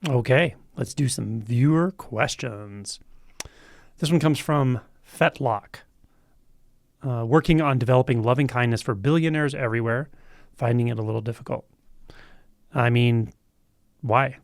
Okay, let's do some viewer questions. This one comes from Fetlock. Working on developing loving kindness for billionaires everywhere, finding it a little difficult. I mean, why?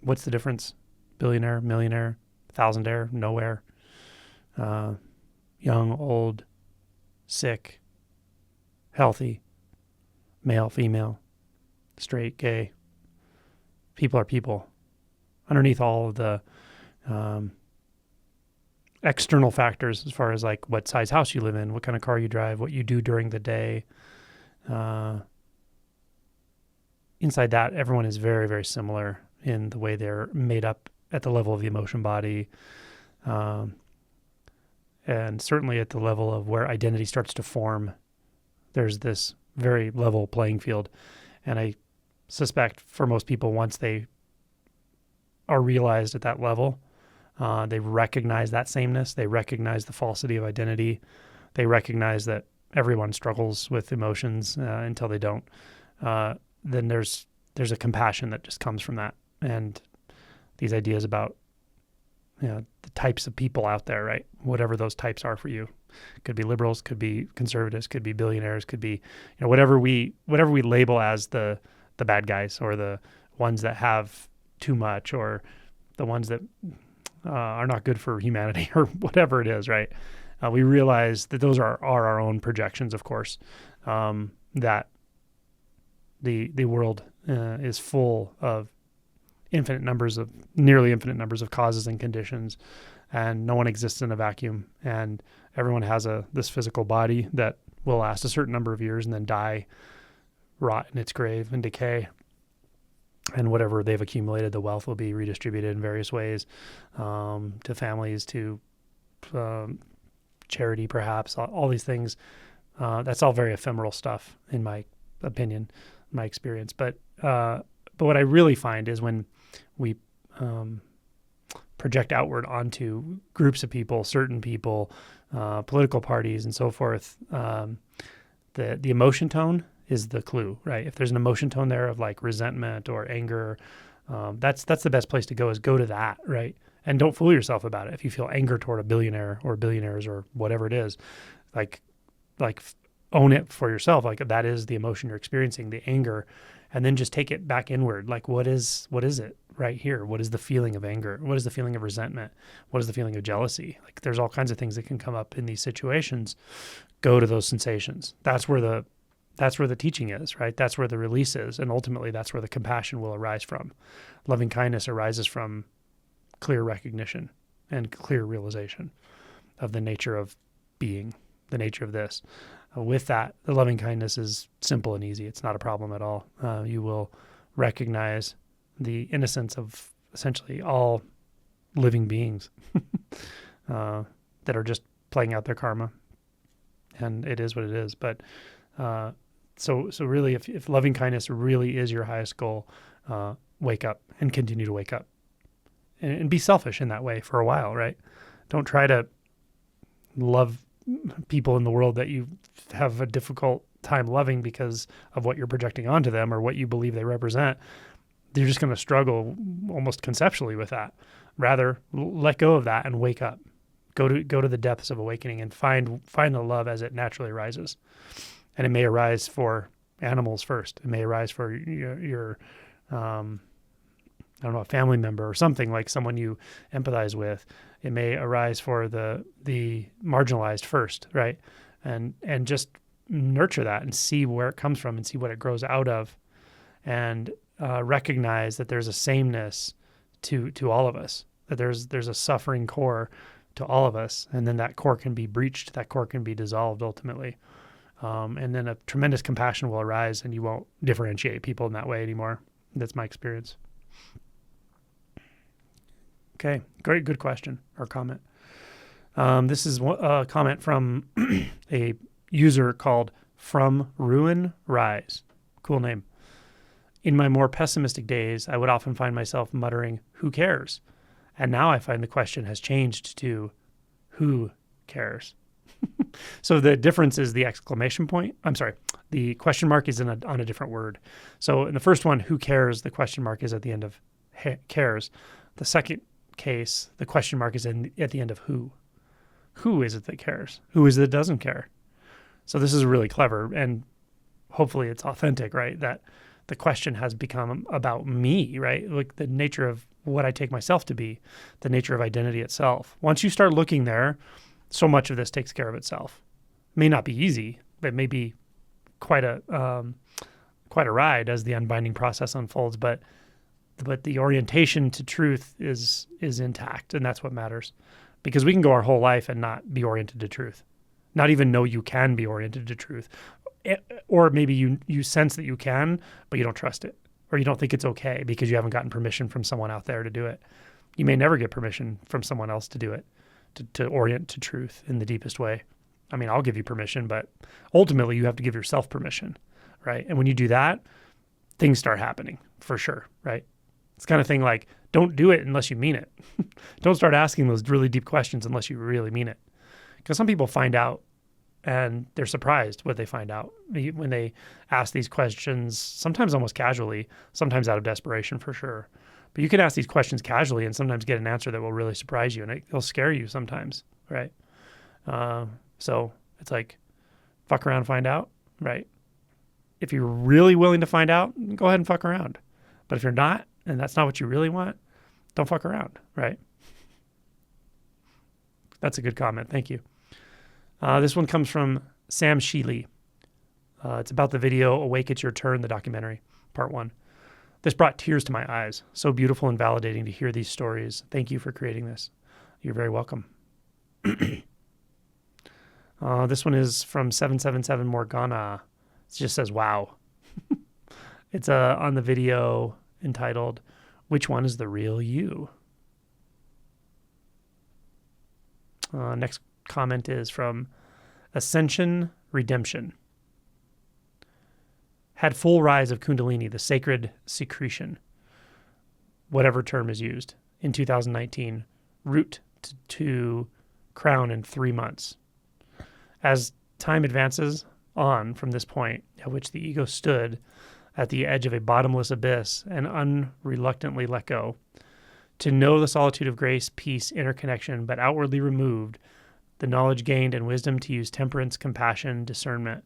What's the difference? Billionaire, millionaire, thousandaire, nowhere, young, old, sick, healthy, male, female, straight, gay. People are people. Underneath all of the external factors, as far as like what size house you live in, what kind of car you drive, what you do during the day, inside that, everyone is very, very similar in the way they're made up at the level of the emotion body, and certainly at the level of where identity starts to form. There's this very level playing field, and I suspect for most people, once they are realized at that level, they recognize that sameness. They recognize the falsity of identity. They recognize that everyone struggles with emotions until they don't. Then there's a compassion that just comes from that, and these ideas about the types of people out there, right? Whatever those types are for you, could be liberals, could be conservatives, could be billionaires, could be whatever we label as the bad guys, or the ones that have too much, or the ones that are not good for humanity, or whatever it is, right? We realize that those are our own projections, of course, that the world is full of nearly infinite numbers of causes and conditions, and no one exists in a vacuum, and everyone has this physical body that will last a certain number of years and then die, rot in its grave and decay. And whatever they've accumulated, the wealth will be redistributed in various ways, to families, to charity, perhaps, all these things. That's all very ephemeral stuff, in my opinion, my experience. But what I really find is when we project outward onto groups of people, certain people, political parties, and so forth, the emotion tone is the clue, right? If there's an emotion tone there of like resentment or anger, that's the best place to go, is go to that, right? And don't fool yourself about it. If you feel anger toward a billionaire or billionaires or whatever it is, like own it for yourself. Like, that is the emotion you're experiencing, the anger, and then just take it back inward. Like, what is it right here? What is the feeling of anger? What is the feeling of resentment? What is the feeling of jealousy? Like, there's all kinds of things that can come up in these situations. Go to those sensations. That's where the teaching is, right? That's where the release is. And ultimately, that's where the compassion will arise from. Loving kindness arises from clear recognition and clear realization of the nature of being, the nature of this. With that, the loving kindness is simple and easy. It's not a problem at all. You will recognize the innocence of essentially all living beings that are just playing out their karma. And it is what it is. But so really, if loving kindness really is your highest goal, wake up and continue to wake up, and be selfish in that way for a while, right? Don't try to love people in the world that you have a difficult time loving because of what you're projecting onto them or what you believe they represent. You're just going to struggle almost conceptually with that. Rather, let go of that and wake up. Go to the depths of awakening and find the love as it naturally arises. And it may arise for animals first. It may arise for your a family member or something, like someone you empathize with. It may arise for the marginalized first, right? And just nurture that and see where it comes from and see what it grows out of, and recognize that there's a sameness to all of us, that there's a suffering core to all of us, and then that core can be breached, that core can be dissolved ultimately. And then a tremendous compassion will arise, and you won't differentiate people in that way anymore. That's my experience. Okay, great, good question or comment. This is a comment from a user called From Ruin Rise. Cool name. In my more pessimistic days, I would often find myself muttering, "Who cares?" And now I find the question has changed to, "Who cares?" So the difference is the exclamation point. I'm sorry, the question mark is on a different word. So in the first one, "Who cares?" the question mark is at the end of cares. The second case, the question mark is at the end of who. Who is it that cares? Who is it that doesn't care? So this is really clever, and hopefully it's authentic, right? That the question has become about me, right? Like the nature of what I take myself to be, the nature of identity itself. Once you start looking there, so much of this takes care of itself. It may not be easy, but it may be quite a ride as the unbinding process unfolds. But the orientation to truth is intact, and that's what matters. Because we can go our whole life and not be oriented to truth, not even know you can be oriented to truth. Or maybe you sense that you can, but you don't trust it, or you don't think it's okay because you haven't gotten permission from someone out there to do it. You may never get permission from someone else to do it, to orient to truth in the deepest way. I mean, I'll give you permission, but ultimately you have to give yourself permission, right? And when you do that, things start happening for sure, right? It's kind of thing like, don't do it unless you mean it. Don't start asking those really deep questions unless you really mean it. Because some people find out and they're surprised what they find out when they ask these questions, sometimes almost casually, sometimes out of desperation for sure. But you can ask these questions casually and sometimes get an answer that will really surprise you, and it'll scare you sometimes, right? So it's like, fuck around, find out, right? If you're really willing to find out, go ahead and fuck around. But if you're not, and that's not what you really want, don't fuck around, right? That's a good comment. Thank you. This one comes from Sam Sheely. It's about the video Awake It's Your Turn, the documentary, part 1. This brought tears to my eyes. So beautiful and validating to hear these stories. Thank you for creating this. You're very welcome. This one is from 777 Morgana. It just says, wow. It's on the video entitled, Which One is the Real You? Next comment is from Ascension Redemption. Had full rise of Kundalini, the sacred secretion, whatever term is used, in 2019, root to crown in 3 months. As time advances on from this point at which the ego stood at the edge of a bottomless abyss and unreluctantly let go, to know the solitude of grace, peace, interconnection, but outwardly removed, the knowledge gained and wisdom to use temperance, compassion, discernment.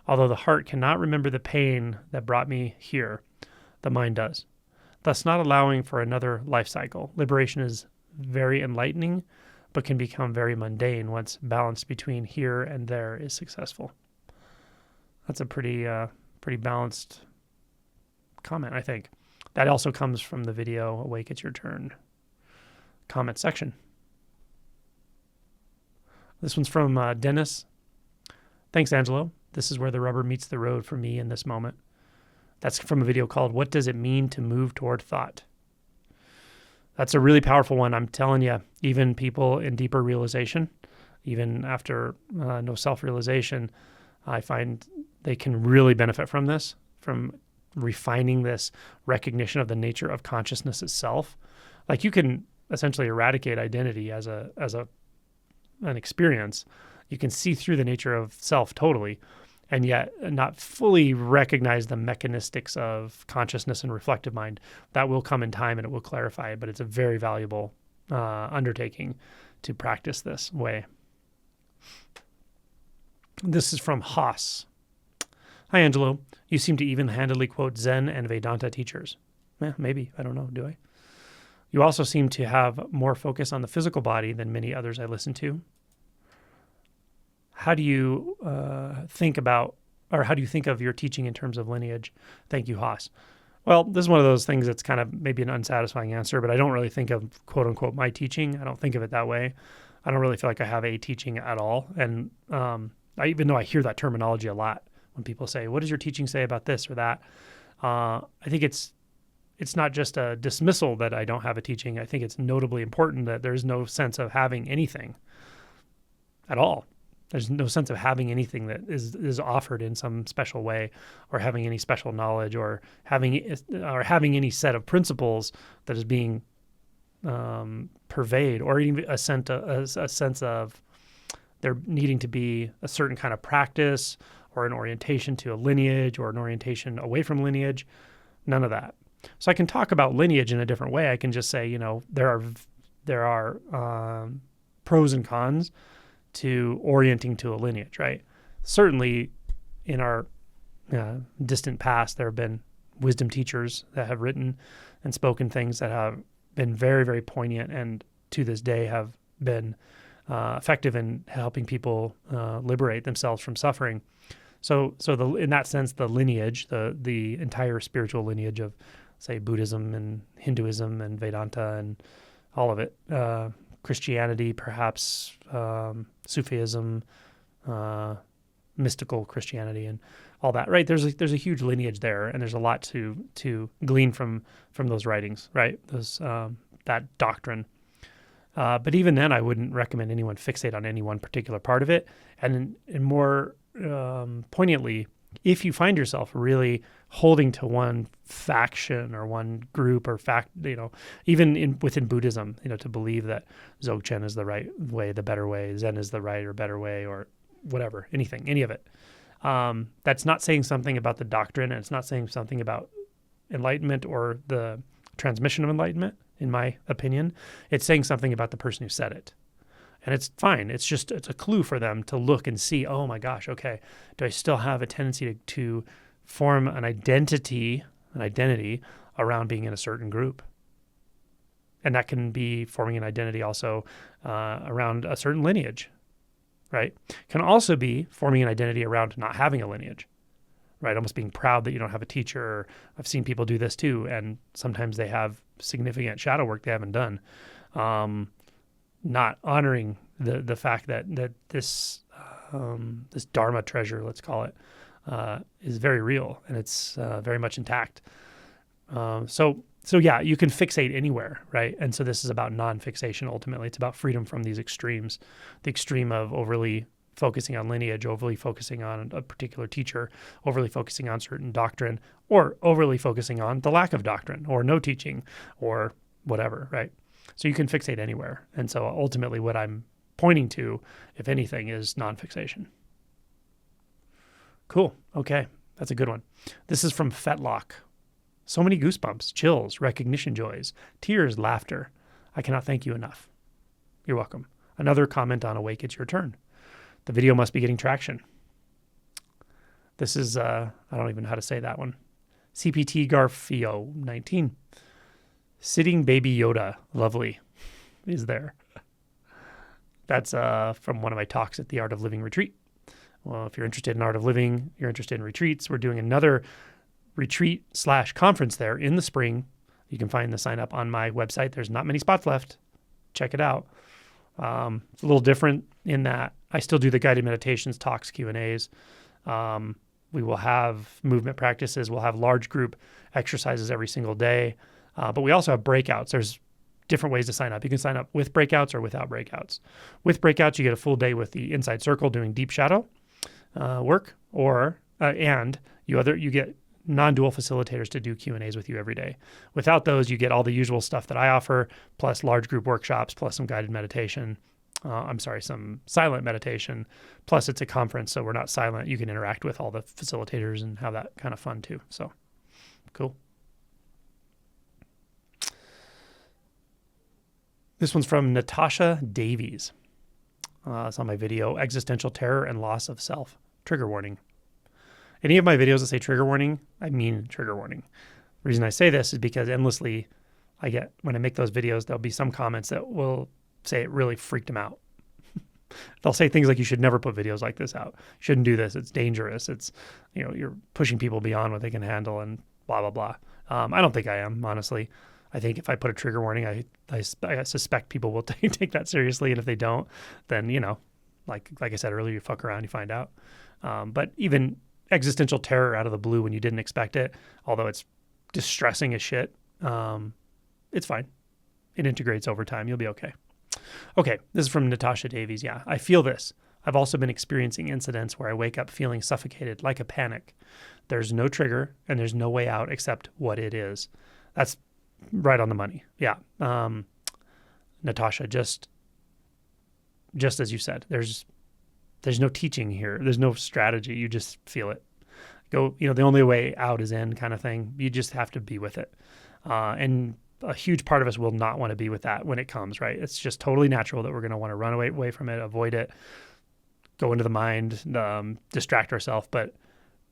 Although the heart cannot remember the pain that brought me here, the mind does. Thus not allowing for another life cycle. Liberation is very enlightening, but can become very mundane once balance between here and there is successful. That's a pretty balanced comment, I think. That also comes from the video Awake It's Your Turn comment section. This one's from Dennis. Thanks, Angelo. This is where the rubber meets the road for me in this moment. That's from a video called What Does It Mean to Move Toward Thought? That's a really powerful one. I'm telling you, even people in deeper realization, even after no self-realization, I find they can really benefit from this, from refining this recognition of the nature of consciousness itself. Like you can essentially eradicate identity as an experience. You can see through the nature of self totally, and yet not fully recognize the mechanistics of consciousness and reflective mind. That will come in time and it will clarify it, but it's a very valuable undertaking to practice this way. This is from Haas. Hi, Angelo. You seem to even-handedly quote Zen and Vedanta teachers. Maybe. I don't know. Do I? You also seem to have more focus on the physical body than many others I listen to. How do you think of your teaching in terms of lineage? Thank you, Haas. Well, this is one of those things that's kind of maybe an unsatisfying answer, but I don't really think of quote unquote my teaching. I don't think of it that way. I don't really feel like I have a teaching at all. And even though I hear that terminology a lot when people say, what does your teaching say about this or that? I think it's not just a dismissal that I don't have a teaching. I think it's notably important that there's no sense of having anything at all. There's no sense of having anything that is offered in some special way, or having any special knowledge, or having any set of principles that is being purveyed, or even a sense of there needing to be a certain kind of practice or an orientation to a lineage or an orientation away from lineage. None of that. So I can talk about lineage in a different way. I can just say, there are pros and cons to orienting to a lineage, right? Certainly in our distant past, there have been wisdom teachers that have written and spoken things that have been very, very poignant, and to this day have been effective in helping people liberate themselves from suffering. So in that sense, the lineage, the entire spiritual lineage of, say, Buddhism and Hinduism and Vedanta and all of it, Christianity, perhaps Sufism, mystical Christianity, and all that, right? There's a huge lineage there, and there's a lot to glean from those writings, right? That doctrine. But even then, I wouldn't recommend anyone fixate on any one particular part of it. And more poignantly, if you find yourself really holding to one faction or one group or even within Buddhism, to believe that Dzogchen is the right way, the better way, Zen is the right or better way, or whatever, any of it. That's not saying something about the doctrine, and it's not saying something about enlightenment or the transmission of enlightenment, in my opinion. It's saying something about the person who said it. And it's fine. It's a clue for them to look and see, oh my gosh, okay, do I still have a tendency to form an identity around being in a certain group? And that can be forming an identity also around a certain lineage, right? Can also be forming an identity around not having a lineage, right? Almost being proud that you don't have a teacher. I've seen people do this too, and sometimes they have significant shadow work they haven't done. Not honoring the fact that this this Dharma treasure, let's call it, is very real, and it's very much intact. So yeah, you can fixate anywhere, right? And so this is about non-fixation. Ultimately, it's about freedom from these extremes, the extreme of overly focusing on lineage, overly focusing on a particular teacher, overly focusing on certain doctrine, or overly focusing on the lack of doctrine or no teaching or whatever, right? So you can fixate anywhere. And so ultimately what I'm pointing to, if anything, is non-fixation. Cool. Okay. That's a good one. This is from Fetlock. So many goosebumps, chills, recognition joys, tears, laughter. I cannot thank you enough. You're welcome. Another comment on Awake, It's Your Turn. The video must be getting traction. This is, I don't even know how to say that one. CPT Garfio 19. Sitting Baby Yoda, lovely, is there. That's from one of my talks at the Art of Living retreat. Well, if you're interested in Art of Living, you're interested in retreats, we're doing another retreat/conference there in the spring. You can find the sign up on my website. There's not many spots left. Check it out. It's a little different in that I still do the guided meditations, talks, Q&As. We will have movement practices. We'll have large group exercises every single day. But we also have breakouts. There's different ways to sign up. You can sign up with breakouts or without breakouts. With breakouts, you get a full day with the Inside Circle doing deep shadow work, and you get non-dual facilitators to do Q&As with you every day. Without those, you get all the usual stuff that I offer, plus large group workshops, plus some guided meditation. Some silent meditation. Plus, it's a conference, so we're not silent. You can interact with all the facilitators and have that kind of fun too. So, cool. This one's from Natasha Davies. It's on my video, Existential Terror and Loss of Self. Trigger warning. Any of my videos that say trigger warning, I mean trigger warning. The reason I say this is because endlessly when I make those videos, there'll be some comments that will say it really freaked them out. They'll say things like, you should never put videos like this out. You shouldn't do this. It's dangerous. It's, you're pushing people beyond what they can handle and blah, blah, blah. I don't think I am, honestly. I think if I put a trigger warning, I suspect people will take that seriously. And if they don't, then, like I said earlier, you fuck around, you find out. But even existential terror out of the blue when you didn't expect it, although it's distressing as shit, it's fine. It integrates over time. You'll be okay. Okay, this is from Natasha Davies. Yeah, I feel this. I've also been experiencing incidents where I wake up feeling suffocated, like a panic. There's no trigger and there's no way out except what it is. That's right on the money. Yeah. Natasha, just as you said, there's no teaching here. There's no strategy. You just feel it. go, the only way out is in kind of thing. You just have to be with it. And a huge part of us will not want to be with that when it comes, right? It's just totally natural that we're going to want to run away from it, avoid it, go into the mind, distract ourselves. But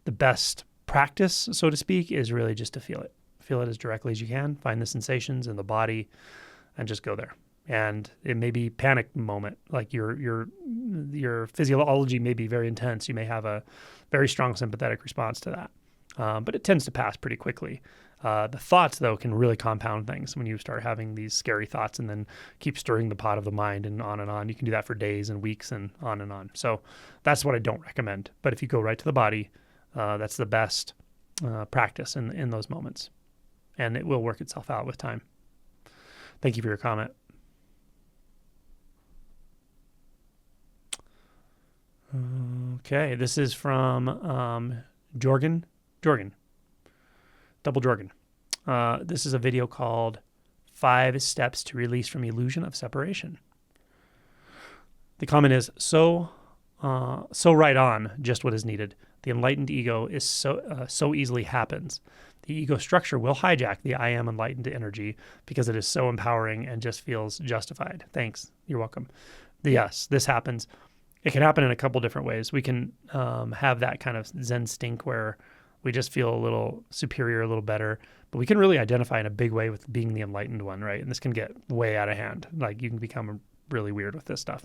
the best practice, so to speak, is really just to feel it. Feel it as directly as you can. Find the sensations in the body and just go there. And it may be panic moment, like your physiology may be very intense. You may have a very strong sympathetic response to that, but it tends to pass pretty quickly. The thoughts, though, can really compound things when you start having these scary thoughts and then keep stirring the pot of the mind and on and on. You can do that for days and weeks and on and on. So that's what I don't recommend. But if you go right to the body, that's the best practice in those moments. And it will work itself out with time. Thank you for your comment. Okay, this is from Jorgen, Double Jorgen. This is a video called 5 Steps to Release from Illusion of Separation. The comment is, so right on, just what is needed. The enlightened ego is so easily happens. The ego structure will hijack the I am enlightened energy because it is so empowering and just feels justified. Thanks. You're welcome. Yes, this happens. It can happen in a couple different ways. We can have that kind of Zen stink where we just feel a little superior, a little better, but we can really identify in a big way with being the enlightened one, right? And this can get way out of hand. Like you can become really weird with this stuff.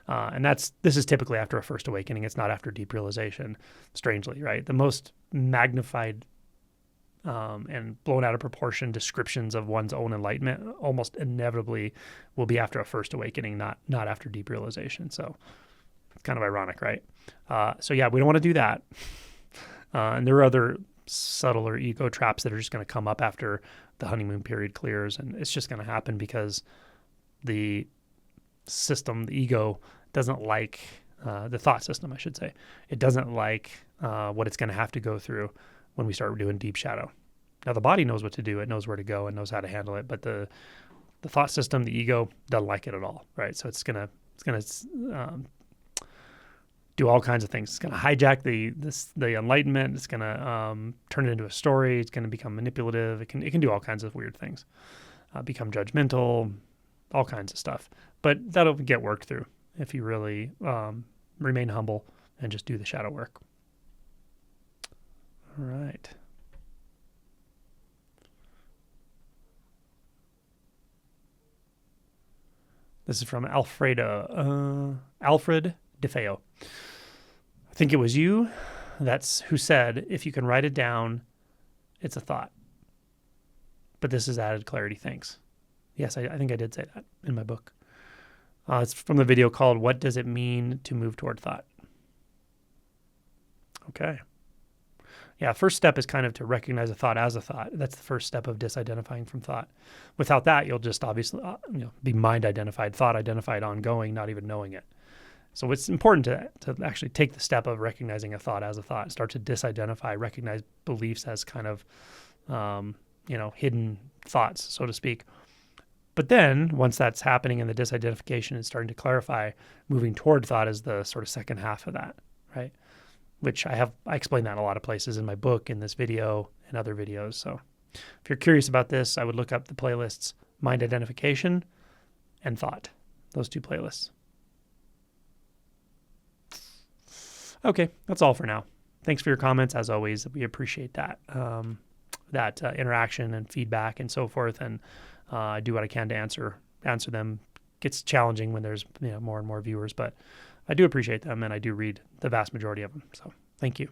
And this is typically after a first awakening. It's not after deep realization, strangely, right? The most magnified and blown out of proportion descriptions of one's own enlightenment almost inevitably will be after a first awakening, not after deep realization. So it's kind of ironic, right? So yeah, we don't want to do that. And there are other subtler ego traps that are just going to come up after the honeymoon period clears. And it's just going to happen because the system, the ego, doesn't like, the thought system, I should say, it doesn't like what it's going to have to go through when we start doing deep shadow. Now, the body knows what to do. It knows where to go and knows how to handle it. But the thought system, the ego, doesn't like it at all, right? So it's going to do all kinds of things. It's going to hijack the enlightenment. It's going to turn it into a story. It's going to become manipulative. It can do all kinds of weird things, become judgmental, all kinds of stuff. But that'll get worked through if you really remain humble and just do the shadow work. All right. This is from Alfred DeFeo. I think it was you who said, if you can write it down, it's a thought. But this is added clarity. Thanks. Yes, I think I did say that in my book. It's from the video called What Does It Mean to Move Toward Thought? Okay. Yeah, first step is kind of to recognize a thought as a thought. That's the first step of disidentifying from thought. Without that, you'll just obviously be mind identified, thought identified, ongoing, not even knowing it. So it's important to actually take the step of recognizing a thought as a thought, start to disidentify, recognize beliefs as kind of, hidden thoughts, so to speak. But then once that's happening and the disidentification is starting to clarify, moving toward thought is the sort of second half of that, right? Which I explain that in a lot of places in my book, in this video, and other videos. So if you're curious about this, I would look up the playlists Mind Identification and Thought, those 2 playlists. Okay, that's all for now. Thanks for your comments. As always, we appreciate that, interaction and feedback and so forth. And I do what I can to answer them. Gets challenging when there's more and more viewers, but I do appreciate them and I do read the vast majority of them. So thank you.